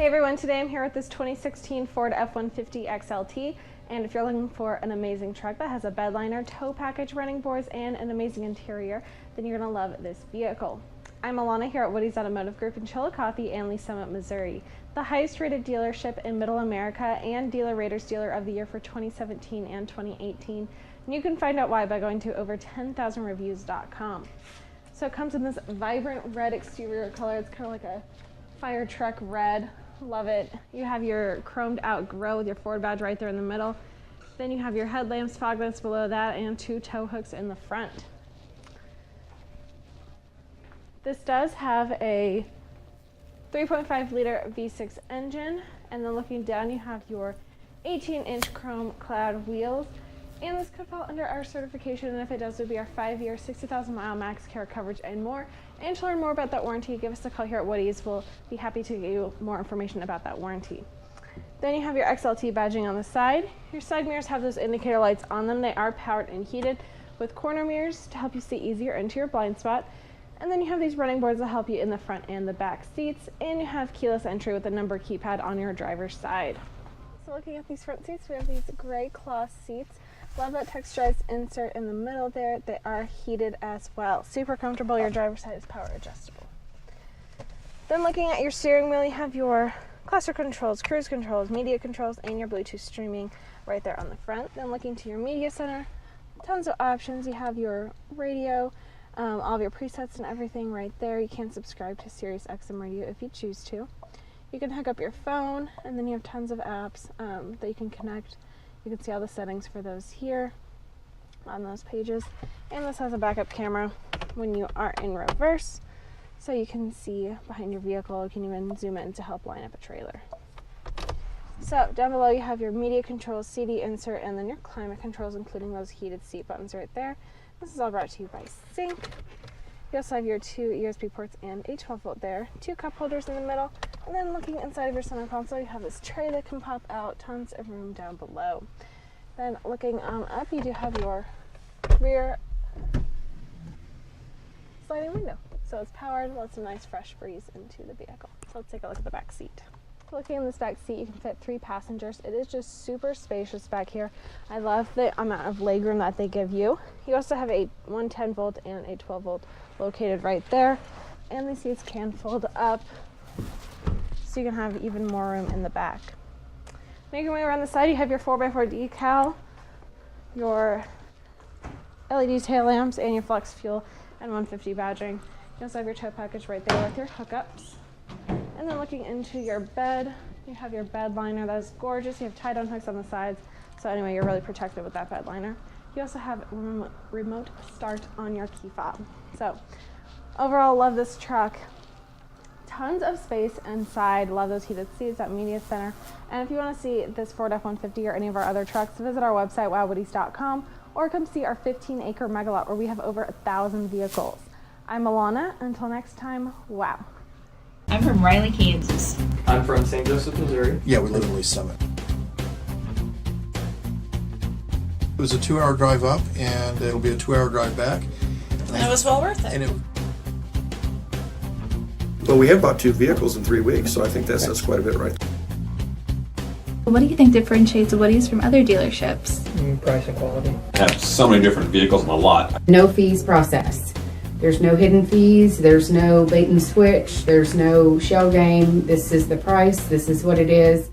Hey everyone, today I'm here with this 2016 Ford F-150 XLT, and if you're looking for an amazing truck that has a bed liner, tow package, running boards, and an amazing interior, then you're going to love this vehicle. I'm Alana here at WowWoodys Automotive Group in Chillicothe and Lee Summit, Missouri, the highest rated dealership in Middle America and Dealer Rater's Dealer of the Year for 2017 and 2018. And you can find out why by going to over10,000reviews.com. So it comes in this vibrant red exterior color. It's kind of like a fire truck red. Love it. You have your chromed out grille with your Ford badge right there in the middle. Then you have your headlamps, fog lamps below that, and two tow hooks in the front. This does have a 3.5 liter V6 engine, and then looking down you have your 18-inch chrome clad wheels. And this could fall under our certification, and if it does, it would be our 5-year, 60,000 mile max care coverage and more. And to learn more about that warranty, give us a call here at WowWoodys. We'll be happy to give you more information about that warranty. Then you have your XLT badging on the side. Your side mirrors have those indicator lights on them. They are powered and heated with corner mirrors to help you see easier into your blind spot. And then you have these running boards that help you in the front and the back seats. And you have keyless entry with a number keypad on your driver's side. So looking at these front seats, we have these gray cloth seats. Love that texturized insert in the middle there. They are heated as well. Super comfortable. Your driver's side is power adjustable. Then looking at your steering wheel, you have your cluster controls, cruise controls, media controls, and your Bluetooth streaming right there on the front. Then looking to your media center, tons of options. You have your radio, all of your presets and everything right there. You can subscribe to Sirius XM radio if you choose to. You can hook up your phone, and then you have tons of apps that you can connect. You can see all the settings for those here on those pages. And this has a backup camera when you are in reverse, so you can see behind your vehicle. You can even zoom in to help line up a trailer. So down below you have your media controls, CD insert, and then your climate controls, including those heated seat buttons right there. This is all brought to you by Sync. You also have your two USB ports and a 12-volt there, two cup holders in the middle. And then looking inside of your center console, you have this tray that can pop out, tons of room down below. Then looking up, you do have your rear sliding window. So it's powered, lets a nice fresh breeze into the vehicle. So let's take a look at the back seat. Looking in this back seat, you can fit 3 passengers. It is just super spacious back here. I love the amount of legroom that they give you. You also have a 110-volt and a 12-volt located right there. And the seats can fold up, so you can have even more room in the back. Making your way around the side, you have your 4x4 decal, your LED tail lamps, and your flex fuel and 150 badging. You also have your tow package right there with your hookups. And then looking into your bed, you have your bed liner. That is gorgeous. You have tie-down hooks on the sides, so anyway, you're really protected with that bed liner. You also have remote start on your key fob. So overall, love this truck. Tons of space inside. Love those heated seats, that media center. And if you want to see this Ford F-150 or any of our other trucks, visit our website, WowWoodys.com, or come see our 15-acre megalot where we have over 1,000 vehicles. I'm Alana. Until next time, wow. I'm from Riley, Kansas. I'm from St. Joseph, Missouri. Yeah, we live in Lee Summit. It was a 2-hour drive up, and it'll be a 2-hour drive back. And it was well worth it. Well, we have bought 2 vehicles in 3 weeks, so I think that's quite a bit, right? What do you think differentiates WowWoodys from other dealerships? Price and quality. I have so many different vehicles on the lot. No fees process. There's no hidden fees, there's no bait and switch, there's no shell game. This is the price, this is what it is.